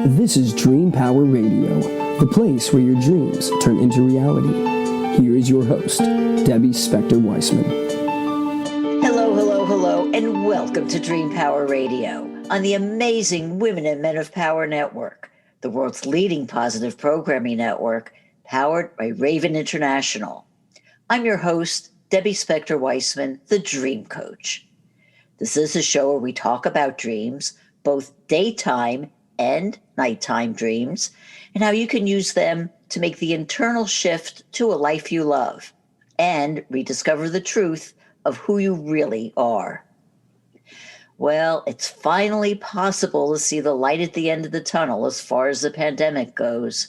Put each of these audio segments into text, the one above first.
This is Dream Power Radio, the place where your dreams turn into reality. Here is your host, Debbie Spector-Weissman. Hello, and welcome to Dream Power Radio on the amazing Women and Men of Power Network, the world's leading positive programming network, powered by Raven International. I'm your host, Debbie Spector-Weissman, the Dream Coach. This is a show where we talk about dreams, both daytime and nighttime dreams, and how you can use them to make the internal shift to a life you love and rediscover the truth of who you really are. Well, it's finally possible to see the light at the end of the tunnel as far as the pandemic goes.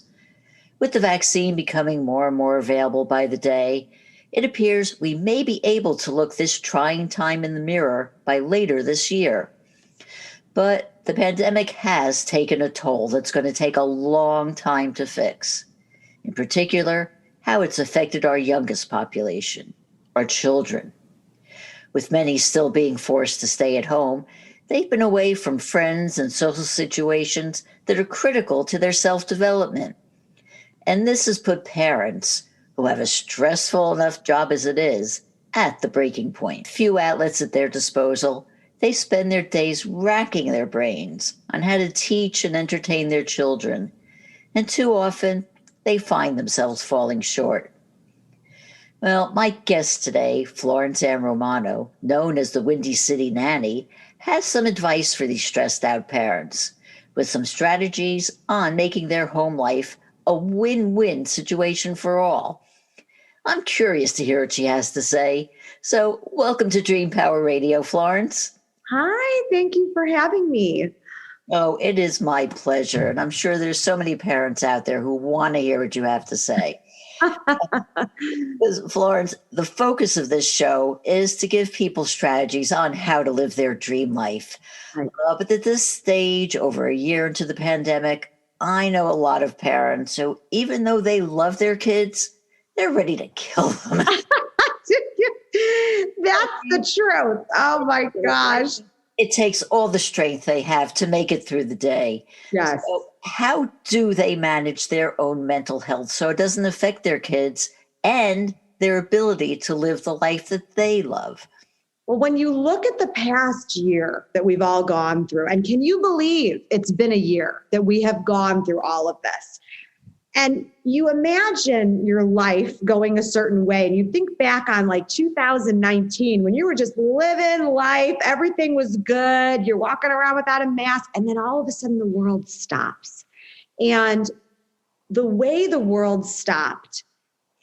With the vaccine becoming more and more available by the day, it appears we may be able to look this trying time in the mirror by later this year. But the pandemic has taken a toll that's going to take a long time to fix. In particular, how it's affected our youngest population, our children. With many still being forced to stay at home, they've been away from friends and social situations that are critical to their self-development. And this has put parents, who have a stressful enough job as it is, at the breaking point. Few outlets at their disposal, they spend their days racking their brains on how to teach and entertain their children. And too often, they find themselves falling short. Well, my guest today, Florence Ann Romano, known as the Windy City Nanny, has some advice for these stressed out parents, with some strategies on making their home life a win-win situation for all. I'm curious to hear what she has to say. So welcome to Dream Power Radio, Florence. Hi, thank you for having me. Oh, it is my pleasure. And I'm sure there's so many parents out there who want to hear what you have to say. Florence, the focus of this show is to give people strategies on how to live their dream life. Right. But at this stage, over a year into the pandemic, I know a lot of parents who, even though they love their kids, they're ready to kill them. That's the truth. Oh my gosh. It takes all the strength they have to make it through the day. Yes. So how do they manage their own mental health so it doesn't affect their kids and their ability to live the life that they love? Well, when you look at the past year that we've all gone through, and can you believe it's been a year that we have gone through all of this? And you imagine your life going a certain way, and you think back on like 2019 when you were just living life, everything was good, you're walking around without a mask, and then all of a sudden the world stops. And the way the world stopped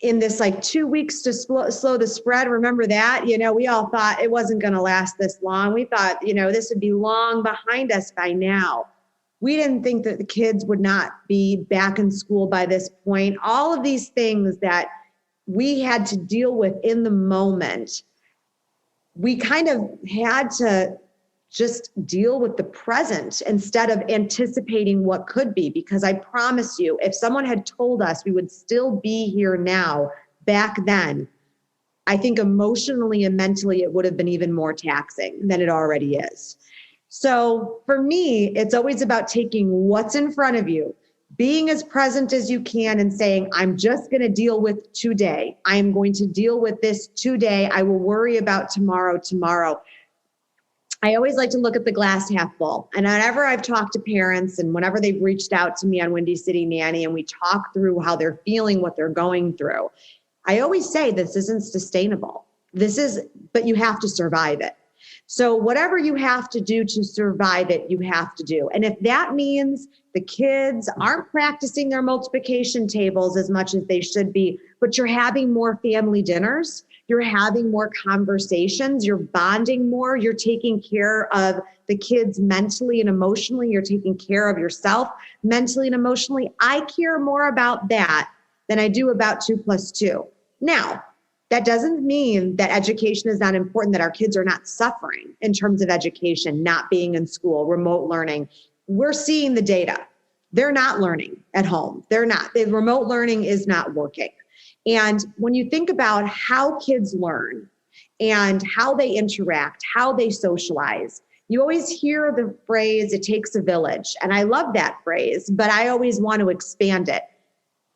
in this like 2 weeks to slow the spread, remember that? We all thought it wasn't going to last this long. We thought, this would be long behind us by now. We didn't think that the kids would not be back in school by this point. All of these things that we had to deal with in the moment, we kind of had to just deal with the present instead of anticipating what could be. Because I promise you, if someone had told us we would still be here now, back then, I think emotionally and mentally it would have been even more taxing than it already is. So for me, it's always about taking what's in front of you, being as present as you can and saying, I'm just going to deal with today. I am going to deal with this today. I will worry about tomorrow. I always like to look at the glass half full. And whenever I've talked to parents and whenever they've reached out to me on Windy City Nanny and we talk through how they're feeling, what they're going through, I always say this isn't sustainable. But you have to survive it. So whatever you have to do to survive it, you have to do. And if that means the kids aren't practicing their multiplication tables as much as they should be, but you're having more family dinners, you're having more conversations, you're bonding more, you're taking care of the kids mentally and emotionally, you're taking care of yourself mentally and emotionally. I care more about that than I do about 2 + 2. Now, that doesn't mean that education is not important, that our kids are not suffering in terms of education, not being in school, remote learning. We're seeing the data. They're not learning at home. They're not. The remote learning is not working. And when you think about how kids learn and how they interact, how they socialize, You always hear the phrase, it takes a village. And I love that phrase, but I always want to expand it.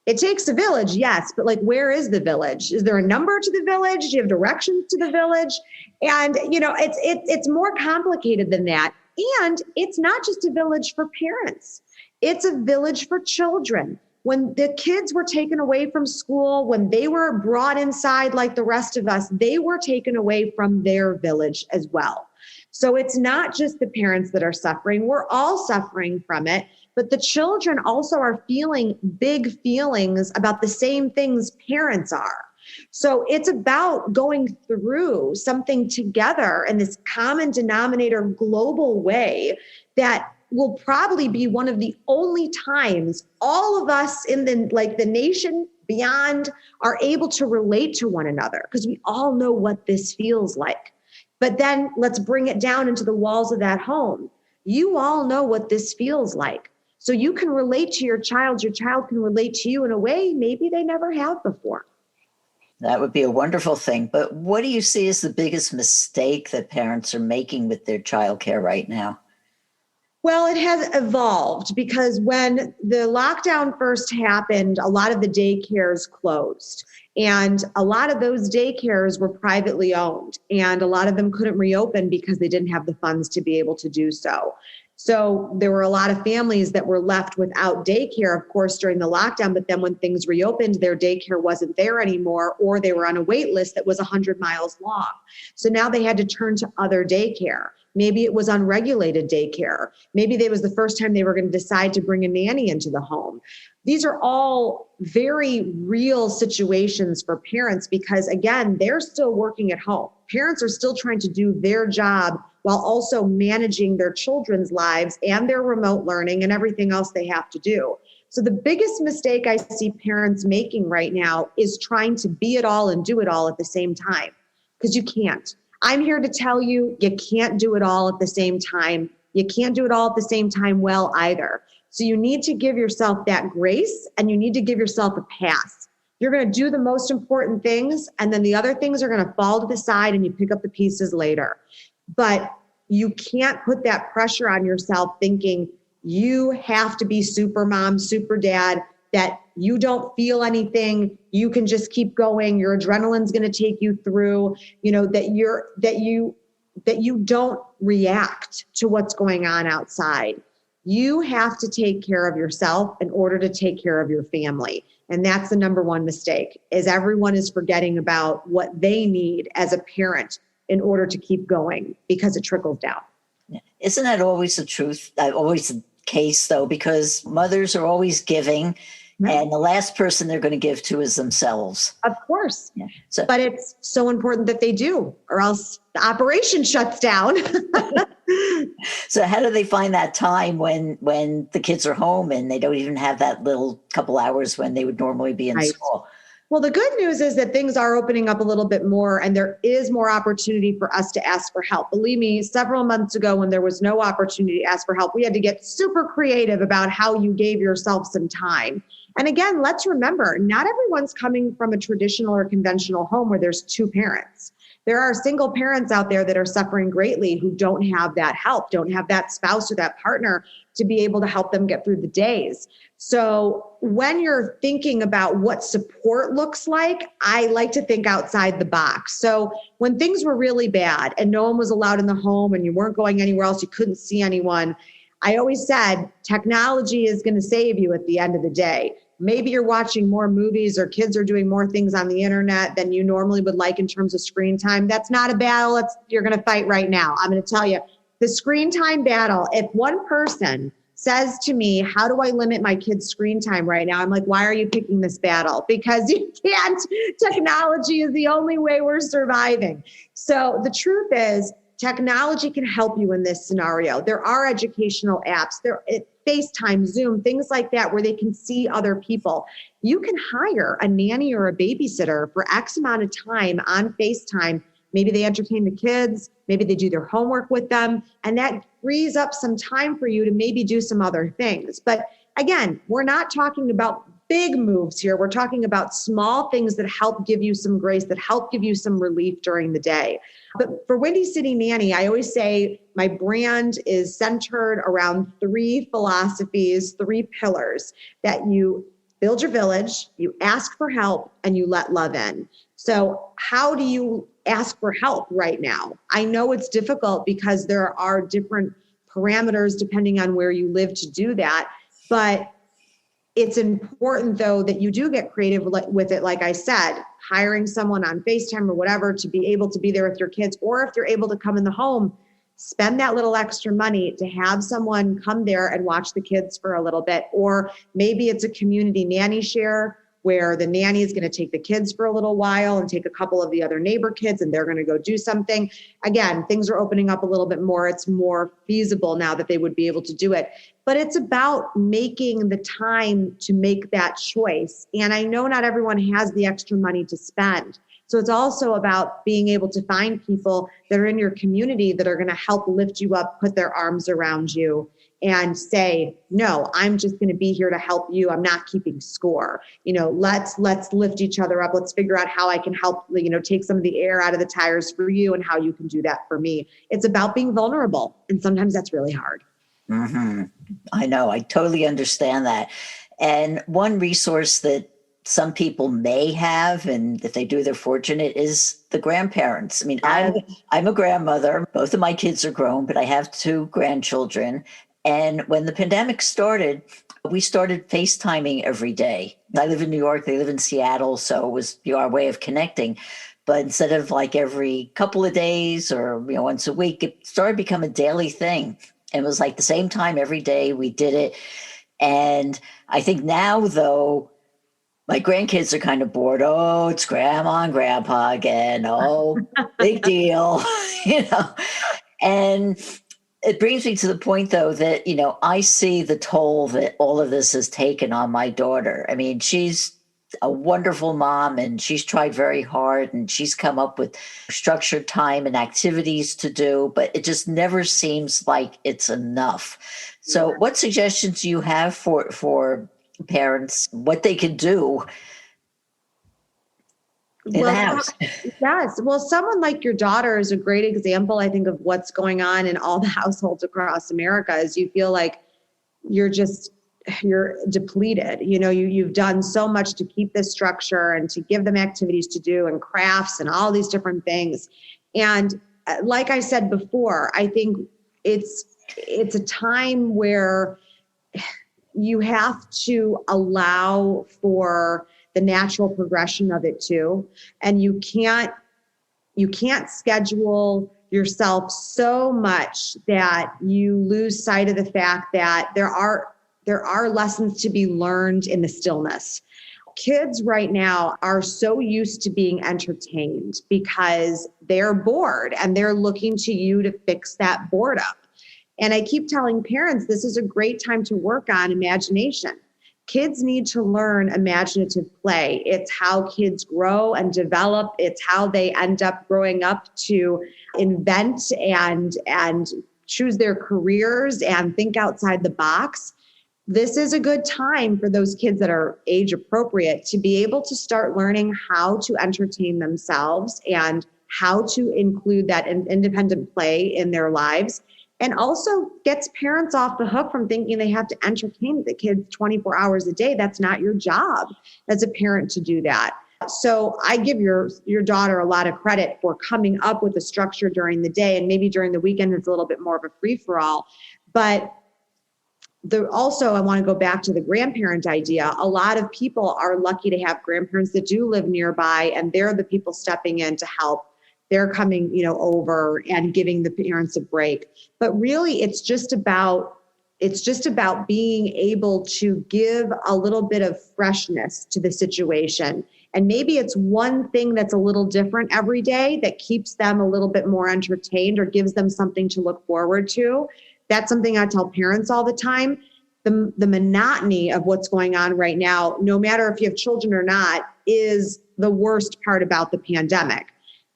It takes a village, yes, but like, where is the village? Is there a number to the village? Do you have directions to the village? And, it's more complicated than that. And it's not just a village for parents. It's a village for children. When the kids were taken away from school, when they were brought inside like the rest of us, they were taken away from their village as well. So it's not just the parents that are suffering. We're all suffering from it. But the children also are feeling big feelings about the same things parents are. So it's about going through something together in this common denominator global way that will probably be one of the only times all of us in the nation beyond are able to relate to one another, because we all know what this feels like. But then let's bring it down into the walls of that home. You all know what this feels like. So you can relate to your child can relate to you in a way maybe they never have before. That would be a wonderful thing. But what do you see as the biggest mistake that parents are making with their childcare right now? Well, it has evolved, because when the lockdown first happened, a lot of the daycares closed. And a lot of those daycares were privately owned. And a lot of them couldn't reopen because they didn't have the funds to be able to do so. So there were a lot of families that were left without daycare, of course, during the lockdown. But then when things reopened, their daycare wasn't there anymore, or they were on a wait list that was 100 miles long. So now they had to turn to other daycare. Maybe it was unregulated daycare. Maybe it was the first time they were going to decide to bring a nanny into the home. These are all very real situations for parents, because again, they're still working at home. Parents are still trying to do their job while also managing their children's lives and their remote learning and everything else they have to do. So the biggest mistake I see parents making right now is trying to be it all and do it all at the same time, because you can't. I'm here to tell you, you can't do it all at the same time. You can't do it all at the same time well either. So you need to give yourself that grace, and you need to give yourself a pass. You're going to do the most important things, and then the other things are going to fall to the side and you pick up the pieces later. But you can't put that pressure on yourself thinking you have to be super mom, super dad, that you don't feel anything. You can just keep going. Your adrenaline's going to take you through, that you don't react to what's going on outside. You have to take care of yourself in order to take care of your family. And that's the number one mistake, is everyone is forgetting about what they need as a parent in order to keep going, because it trickles down. Isn't that always the truth? Always the case, though, because mothers are always giving, right, and the last person they're going to give to is themselves. Of course. Yeah. But it's so important that they do, or else the operation shuts down. So how do they find that time when the kids are home and they don't even have that little couple hours when they would normally be in school? Well, the good news is that things are opening up a little bit more, and there is more opportunity for us to ask for help. Believe me, several months ago when there was no opportunity to ask for help, we had to get super creative about how you gave yourself some time. And again, let's remember, not everyone's coming from a traditional or conventional home where there's two parents. There are single parents out there that are suffering greatly who don't have that help, don't have that spouse or that partner to be able to help them get through the days. So when you're thinking about what support looks like, I like to think outside the box. So when things were really bad and no one was allowed in the home and you weren't going anywhere else, you couldn't see anyone, I always said technology is going to save you at the end of the day. Maybe you're watching more movies or kids are doing more things on the internet than you normally would like in terms of screen time. That's not a battle you're going to fight right now. I'm going to tell you, the screen time battle, if one person says to me, how do I limit my kids' screen time right now? I'm like, why are you picking this battle? Because you can't. Technology is the only way we're surviving. So the truth is, technology can help you in this scenario. There are educational apps, FaceTime, Zoom, things like that, where they can see other people. You can hire a nanny or a babysitter for X amount of time on FaceTime. Maybe they entertain the kids, maybe they do their homework with them, and that frees up some time for you to maybe do some other things. But again, we're not talking about big moves here. We're talking about small things that help give you some grace, that help give you some relief during the day. But for Windy City Nanny, I always say my brand is centered around 3 philosophies, 3 pillars: that you build your village, you ask for help, and you let love in. So how do you ask for help right now? I know it's difficult because there are different parameters depending on where you live to do that, but it's important, though, that you do get creative with it. Like I said, hiring someone on FaceTime or whatever to be able to be there with your kids, or if they're able to come in the home, spend that little extra money to have someone come there and watch the kids for a little bit. Or maybe it's a community nanny share where the nanny is going to take the kids for a little while and take a couple of the other neighbor kids and they're going to go do something. Again, things are opening up a little bit more. It's more feasible now that they would be able to do it. But it's about making the time to make that choice. And I know not everyone has the extra money to spend. So it's also about being able to find people that are in your community that are going to help lift you up, put their arms around you, and say, no, I'm just going to be here to help you. I'm not keeping score. Let's lift each other up. Let's figure out how I can help, take some of the air out of the tires for you and how you can do that for me. It's about being vulnerable. And sometimes that's really hard. Mm-hmm. I know. I totally understand that. And one resource that some people may have, and if they do, they're fortunate, is the grandparents. I mean, I'm a grandmother. Both of my kids are grown, but I have 2 grandchildren. And when the pandemic started, we started FaceTiming every day. I live in New York, they live in Seattle, so it was our way of connecting. But instead of like every couple of days or once a week, it started to become a daily thing. And it was like the same time every day we did it. And I think now, though, my grandkids are kind of bored. Oh, it's grandma and grandpa again. Oh, big deal, And it brings me to the point, though, that, I see the toll that all of this has taken on my daughter. I mean, she's a wonderful mom and she's tried very hard and she's come up with structured time and activities to do, but it just never seems like it's enough. So what suggestions do you have for parents, what they can do in the house? Yes. Well, someone like your daughter is a great example, I think, of what's going on in all the households across America. Is you feel like you're depleted. You've done so much to keep this structure and to give them activities to do and crafts and all these different things. And like I said before, I think it's a time where you have to allow for the natural progression of it too. And you can't schedule yourself so much that you lose sight of the fact that there are lessons to be learned in the stillness. Kids right now are so used to being entertained because they're bored and they're looking to you to fix that boredom. And I keep telling parents, this is a great time to work on imagination. Kids need to learn imaginative play. It's how kids grow and develop. It's how they end up growing up to invent and choose their careers and think outside the box. This is a good time for those kids that are age appropriate to be able to start learning how to entertain themselves and how to include that independent play in their lives. And also gets parents off the hook from thinking they have to entertain the kids 24 hours a day. That's not your job as a parent to do that. So I give your daughter a lot of credit for coming up with a structure during the day, and maybe during the weekend it's a little bit more of a free-for-all. But also, I want to go back to the grandparent idea. A lot of people are lucky to have grandparents that do live nearby, and they're the people stepping in to help. They're coming, over and giving the parents a break. But really, it's just about being able to give a little bit of freshness to the situation. And maybe it's one thing that's a little different every day that keeps them a little bit more entertained or gives them something to look forward to. That's something I tell parents all the time. The monotony of what's going on right now, no matter if you have children or not, is the worst part about the pandemic.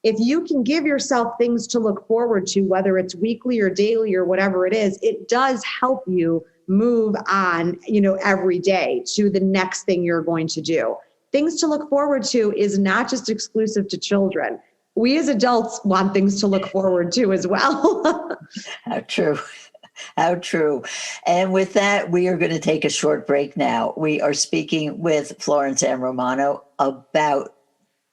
If you can give yourself things to look forward to, whether it's weekly or daily or whatever it is, it does help you move on, every day to the next thing you're going to do. Things to look forward to is not just exclusive to children. we as adults want things to look forward to as well. How true. How true. And with that, we are going to take a short break now. We are speaking with Florence Ann Romano about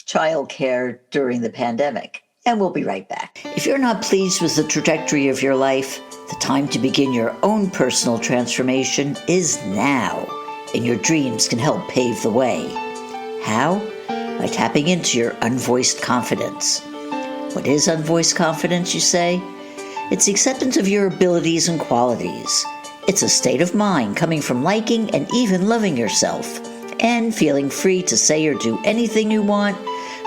childcare during the pandemic. And we'll be right back. If you're not pleased with the trajectory of your life, the time to begin your own personal transformation is now. And your dreams can help pave the way. How? By tapping into your unvoiced confidence. What is unvoiced confidence, you say? It's the acceptance of your abilities and qualities. It's a state of mind coming from liking and even loving yourself, and feeling free to say or do anything you want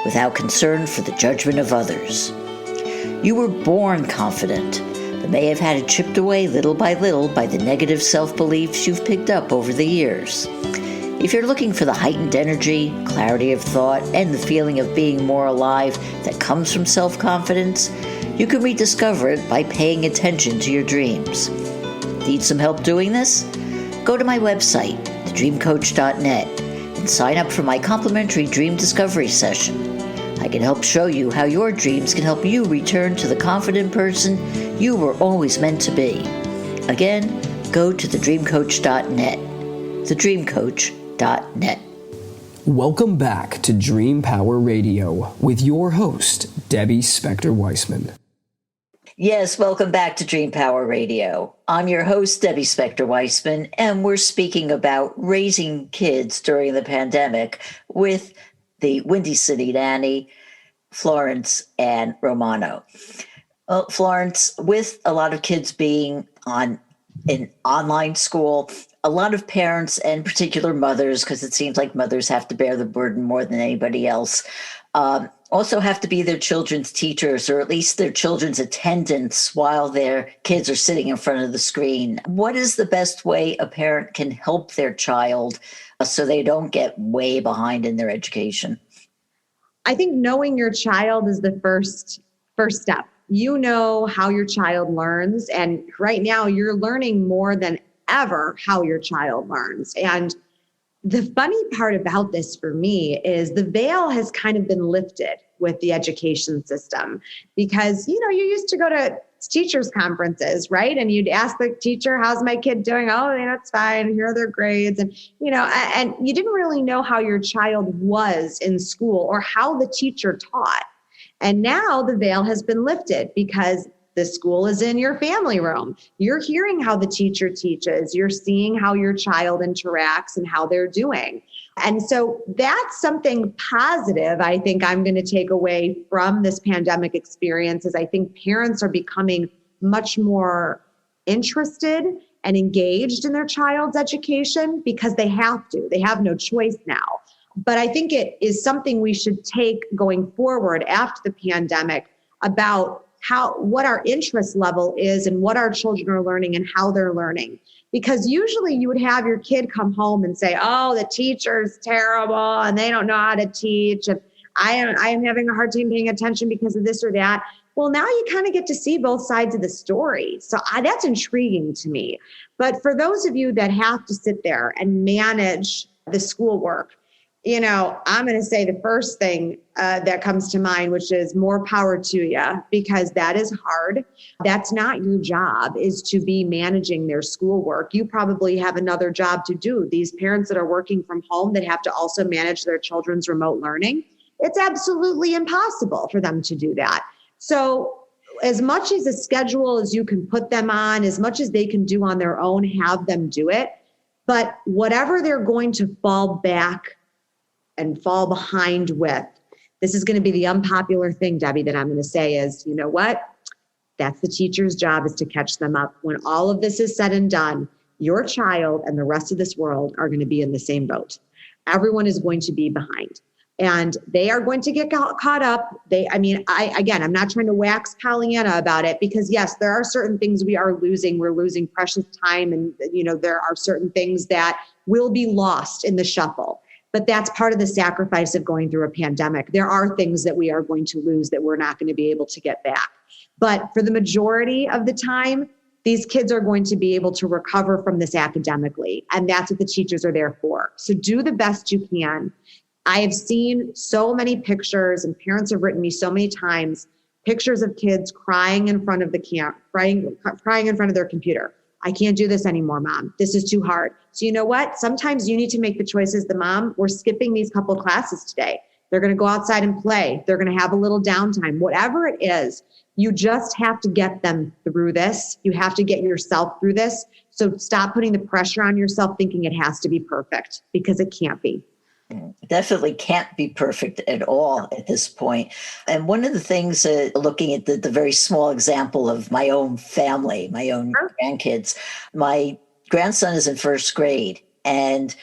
without concern for the judgment of others. You were born confident, but may have had it chipped away little by the negative self-beliefs you've picked up over the years. If you're looking for the heightened energy, clarity of thought, and the feeling of being more alive that comes from self-confidence, you can rediscover it by paying attention to your dreams. Need some help doing this? Go to my website, thedreamcoach.net, and sign up for my complimentary dream discovery session. I can help show you how your dreams can help you return to the confident person you were always meant to be. Again, go to thedreamcoach.net, thedreamcoach.net. Welcome back to Dream Power Radio with your host, Debbie Spector-Weissman. Yes, welcome back to Dream Power Radio. I'm your host, Debbie Spector-Weissman, and we're speaking about raising kids during the pandemic with the Windy City Nanny, Florence Ann Romano. Well, Florence, with a lot of kids being in online school, a lot of parents and particular mothers, because it seems like mothers have to bear the burden more than anybody else, also have to be their children's teachers, or at least their children's attendants while their kids are sitting in front of the screen. What is the best way a parent can help their child so they don't get way behind in their education? I think knowing your child is the first step. You know how your child learns, and right now you're learning more than ever how your child learns. And the funny part about this for me is the veil has kind of been lifted with the education system, because, you used to go to teachers' conferences, right? And you'd ask the teacher, how's my kid doing? Oh, it's fine. Here are their grades. And, and you didn't really know how your child was in school or how the teacher taught. And now the veil has been lifted because the school is in your family room. You're hearing how the teacher teaches. You're seeing how your child interacts and how they're doing. And so that's something positive I think I'm going to take away from this pandemic experience, is I think parents are becoming much more interested and engaged in their child's education because they have to. They have no choice now. But I think it is something we should take going forward after the pandemic about what our interest level is and what our children are learning and how they're learning. Because usually you would have your kid come home and say, oh, the teacher's terrible and they don't know how to teach. And I am having a hard time paying attention because of this or that. Well, now you kind of get to see both sides of the story. So that's intriguing to me. But for those of you that have to sit there and manage the schoolwork, I'm going to say the first thing that comes to mind, which is more power to you, because that is hard. That's not your job, is to be managing their schoolwork. You probably have another job to do. These parents that are working from home that have to also manage their children's remote learning, it's absolutely impossible for them to do that. So as much as a schedule as you can put them on, as much as they can do on their own, have them do it. But whatever they're going to fall back and fall behind with, this is going to be the unpopular thing, Debbie, that I'm going to say is, you know what? That's the teacher's job, is to catch them up. When all of this is said and done, your child and the rest of this world are going to be in the same boat. Everyone is going to be behind. And they are going to get caught up. I'm not trying to wax Pollyanna about it, because yes, there are certain things we are losing. We're losing precious time. And, there are certain things that will be lost in the shuffle. But that's part of the sacrifice of going through a pandemic. There are things that we are going to lose that we're not going to be able to get back. But for the majority of the time, these kids are going to be able to recover from this academically. And that's what the teachers are there for. So do the best you can. I have seen so many pictures, and parents have written me so many times, pictures of kids crying in front of the crying in front of their computer. I can't do this anymore, Mom. This is too hard. So you know what? Sometimes you need to make the choices. The mom, we're skipping these couple classes today. They're going to go outside and play. They're going to have a little downtime. Whatever it is, you just have to get them through this. You have to get yourself through this. So stop putting the pressure on yourself thinking it has to be perfect, because it can't be. Definitely can't be perfect at all at this point. And one of the things, looking at the very small example of my own family, my own grandkids, my grandson is in first grade, and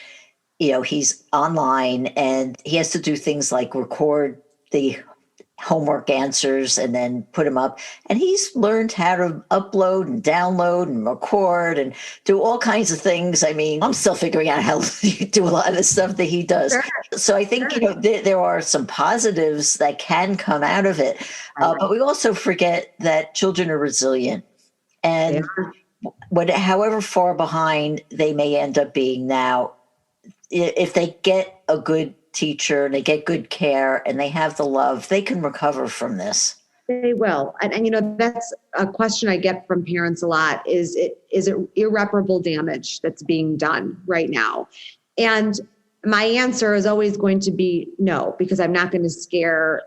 he's online, and he has to do things like record the homework answers and then put them up. And he's learned how to upload and download and record and do all kinds of things. I mean, I'm still figuring out how to do a lot of the stuff that he does. Sure. So I think, there are some positives that can come out of it. But we also forget that children are resilient. And however far behind they may end up being now, if they get a good teacher and they get good care and they have the love, they can recover from this. They will. And that's a question I get from parents a lot. Is it irreparable damage that's being done right now? And my answer is always going to be no, because I'm not going to scare,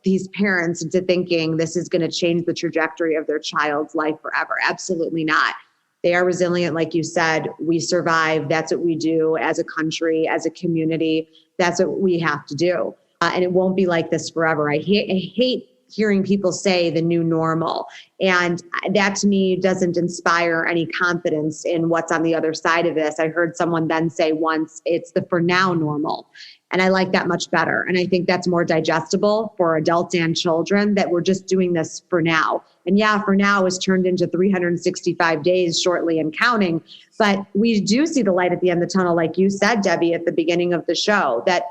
these parents into thinking this is going to change the trajectory of their child's life forever. Absolutely not. They are resilient. Like you said, we survive. That's what we do as a country, as a community. That's what we have to do. And it won't be like this forever. I hate hearing people say the new normal. And that to me doesn't inspire any confidence in what's on the other side of this. I heard someone then say once, it's the for now normal. And I like that much better. And I think that's more digestible for adults and children, that we're just doing this for now. And for now is turned into 365 days shortly and counting. But we do see the light at the end of the tunnel, like you said, Debbie, at the beginning of the show, that,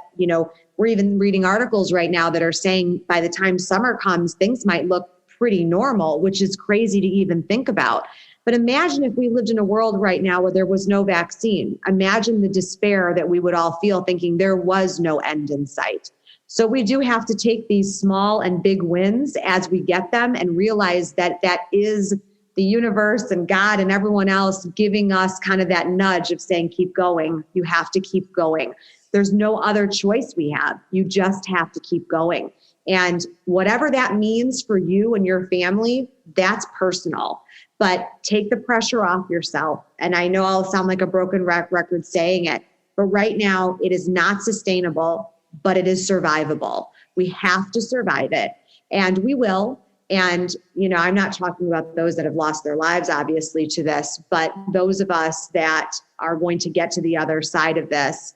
we're even reading articles right now that are saying by the time summer comes, things might look pretty normal, which is crazy to even think about. But imagine if we lived in a world right now where there was no vaccine. Imagine the despair that we would all feel thinking there was no end in sight. So we do have to take these small and big wins as we get them and realize that that is the universe and God and everyone else giving us kind of that nudge of saying, keep going. You have to keep going. There's no other choice we have. You just have to keep going. And whatever that means for you and your family, that's personal. But take the pressure off yourself. And I know I'll sound like a broken record saying it, but right now it is not sustainable, but it is survivable. We have to survive it, and we will. And, I'm not talking about those that have lost their lives, obviously, to this, but those of us that are going to get to the other side of this,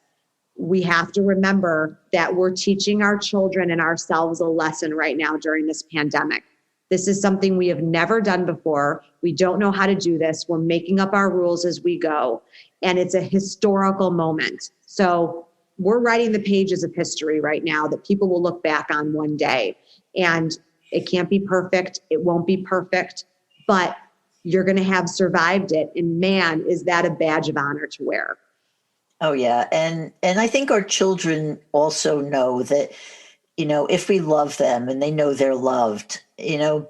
we have to remember that we're teaching our children and ourselves a lesson right now during this pandemic. This is something we have never done before. We don't know how to do this. We're making up our rules as we go. And it's a historical moment. So we're writing the pages of history right now that people will look back on one day. And it can't be perfect. It won't be perfect, but you're going to have survived it. And man, is that a badge of honor to wear. Oh, yeah. And I think our children also know that, if we love them and they know they're loved, I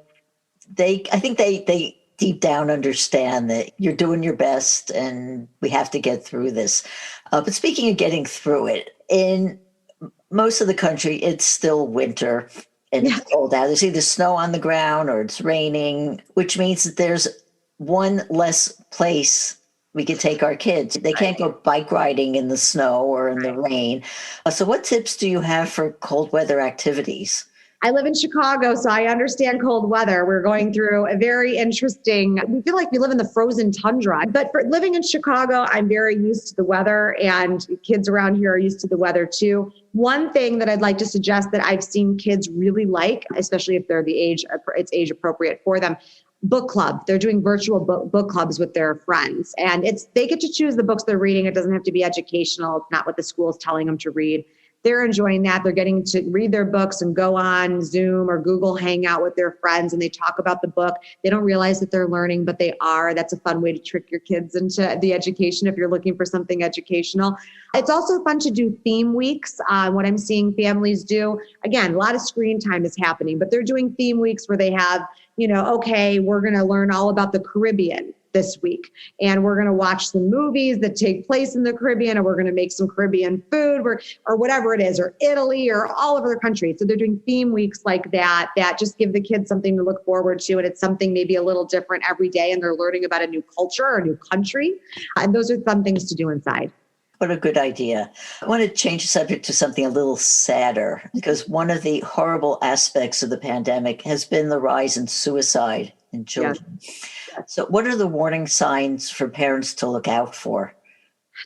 think they deep down understand that you're doing your best and we have to get through this. But speaking of getting through it, in most of the country, it's still winter and it's cold out. There's either snow on the ground or it's raining, which means that there's one less place we can take our kids. They can't go bike riding in the snow or in the rain. So what tips do you have for cold weather activities? I live in Chicago, so I understand cold weather. We're going through a very interesting, we feel like we live in the frozen tundra. But for living in Chicago, I'm very used to the weather, and kids around here are used to the weather too. One thing that I'd like to suggest that I've seen kids really like, especially if they're it's age appropriate for them, book club. They're doing virtual book clubs with their friends, and they get to choose the books they're reading. It doesn't have to be educational. It's not what the school is telling them to read. they're enjoying that. They're getting to read their books and go on Zoom or Google Hangout with their friends, and they talk about the book. They don't realize that they're learning, but they are. That's a fun way to trick your kids into the education if you're looking for something educational. It's also fun to do theme weeks. What I'm seeing families do, again, a lot of screen time is happening, but they're doing theme weeks where they have, okay, we're going to learn all about the Caribbean this week. And we're going to watch some movies that take place in the Caribbean, and we're going to make some Caribbean food or whatever it is, or Italy or all over the country. So they're doing theme weeks like that just give the kids something to look forward to. And it's something maybe a little different every day. And they're learning about a new culture or a new country. And those are fun things to do inside. What a good idea. I want to change the subject to something a little sadder, because one of the horrible aspects of the pandemic has been the rise in suicide in children. Yes. So what are the warning signs for parents to look out for?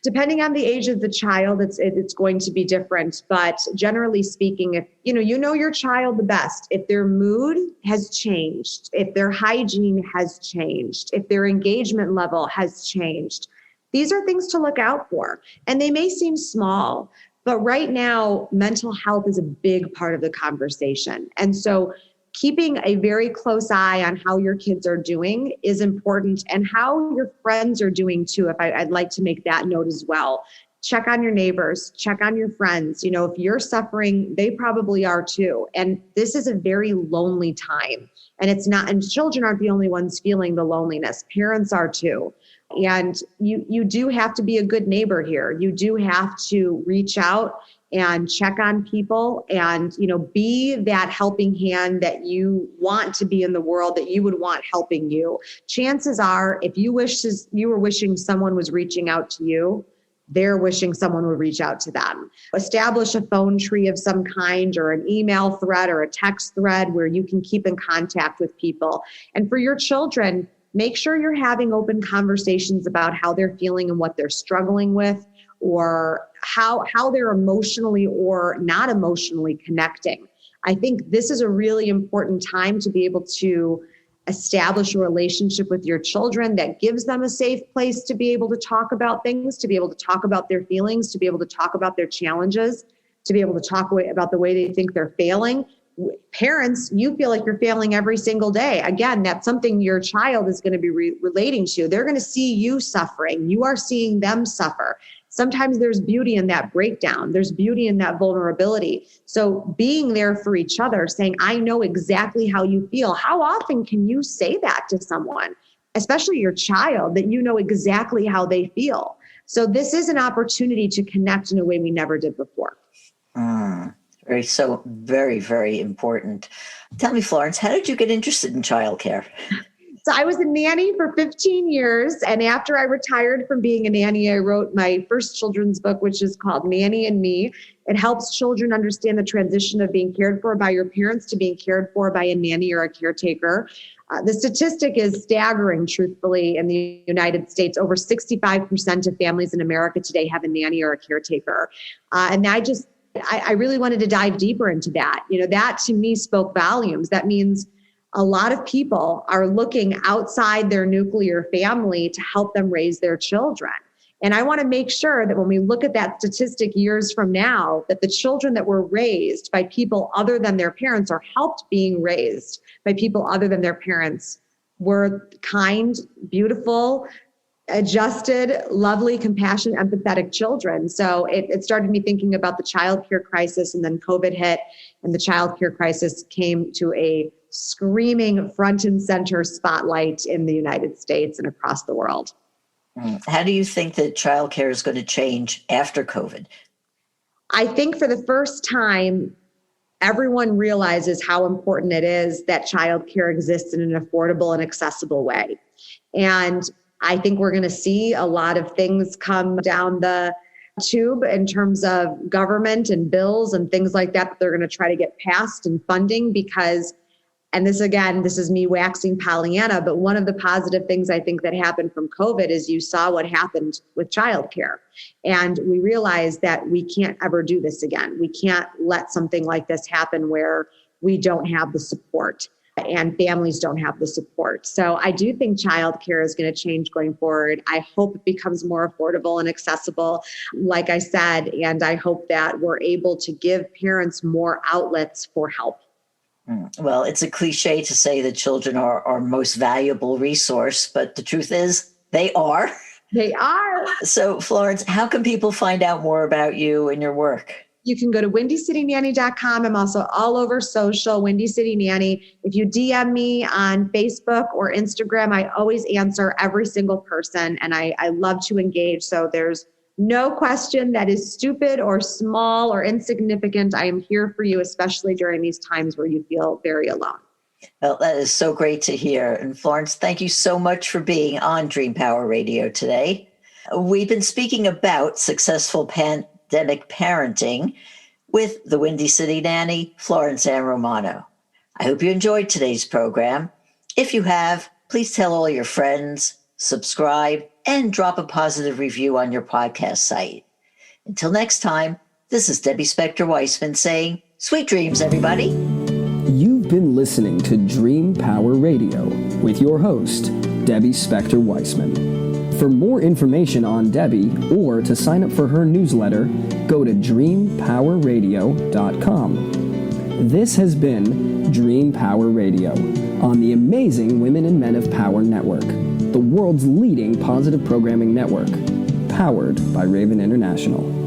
Depending on the age of the child, it's going to be different. But generally speaking, if you know your child the best, if their mood has changed, if their hygiene has changed, if their engagement level has changed, these are things to look out for. And they may seem small, but right now, mental health is a big part of the conversation. And so keeping a very close eye on how your kids are doing is important, and how your friends are doing too. I'd like to make that note as well. Check on your neighbors, check on your friends. If you're suffering, they probably are too. And this is a very lonely time. And children aren't the only ones feeling the loneliness. Parents are too. And you do have to be a good neighbor here. You do have to reach out and check on people and, be that helping hand that you want to be in the world, that you would want helping you. Chances are, if you were wishing someone was reaching out to you, they're wishing someone would reach out to them. Establish a phone tree of some kind, or an email thread or a text thread where you can keep in contact with people. And for your children, make sure you're having open conversations about how they're feeling and what they're struggling with, or how they're emotionally or not emotionally connecting. I think this is a really important time to be able to establish a relationship with your children that gives them a safe place to be able to talk about things, to be able to talk about their feelings, to be able to talk about their challenges, to be able to talk about the way they think they're failing. Parents, you feel like you're failing every single day. Again, that's something your child is going to be relating to. They're going to see you suffering. You are seeing them suffer. Sometimes there's beauty in that breakdown. There's beauty in that vulnerability. So being there for each other, saying, I know exactly how you feel. How often can you say that to someone, especially your child, that you know exactly how they feel? So this is an opportunity to connect in a way we never did before. Very, very important. Tell me, Florence, how did you get interested in childcare? So I was a nanny for 15 years. And after I retired from being a nanny, I wrote my first children's book, which is called Nanny and Me. It helps children understand the transition of being cared for by your parents to being cared for by a nanny or a caretaker. The statistic is staggering, truthfully, in the United States. Over 65% of families in America today have a nanny or a caretaker. And I really wanted to dive deeper into that. That to me spoke volumes. That means a lot of people are looking outside their nuclear family to help them raise their children. And I want to make sure that when we look at that statistic years from now, that the children that were raised by people other than their parents, or helped being raised by people other than their parents, were kind, beautiful, adjusted, lovely, compassionate, empathetic children. So it started me thinking about the childcare crisis, and then COVID hit, and the childcare crisis came to a screaming front and center spotlight in the United States and across the world. How do you think that childcare is going to change after COVID? I think for the first time, everyone realizes how important it is that childcare exists in an affordable and accessible way. And I think we're going to see a lot of things come down the tube in terms of government and bills and things like that they're going to try to get passed and funding, because, and this is me waxing Pollyanna, but one of the positive things I think that happened from COVID is you saw what happened with childcare. And we realized that we can't ever do this again. We can't let something like this happen where we don't have the support. and families don't have the support. So I do think childcare is going to change going forward. I hope it becomes more affordable and accessible, like I said, and I hope that we're able to give parents more outlets for help. Well, it's a cliche to say that children are our most valuable resource, but the truth is they are. They are. So, Florence, how can people find out more about you and your work? You can go to windycitynanny.com. I'm also all over social, Windy City Nanny. If you DM me on Facebook or Instagram, I always answer every single person, and I love to engage. So there's no question that is stupid or small or insignificant. I am here for you, especially during these times where you feel very alone. Well, that is so great to hear. And Florence, thank you so much for being on Dream Power Radio today. We've been speaking about successful pandemic parenting with the Windy City Nanny, Florence Ann Romano. I hope you enjoyed today's program. If you have, please tell all your friends, subscribe, and drop a positive review on your podcast site. Until next time, this is Debbie Spector-Weissman saying, sweet dreams, everybody. You've been listening to Dream Power Radio with your host, Debbie Spector-Weissman. For more information on Debbie or to sign up for her newsletter, go to dreampowerradio.com. This has been Dream Power Radio on the amazing Women and Men of Power Network, the world's leading positive programming network, powered by Raven International.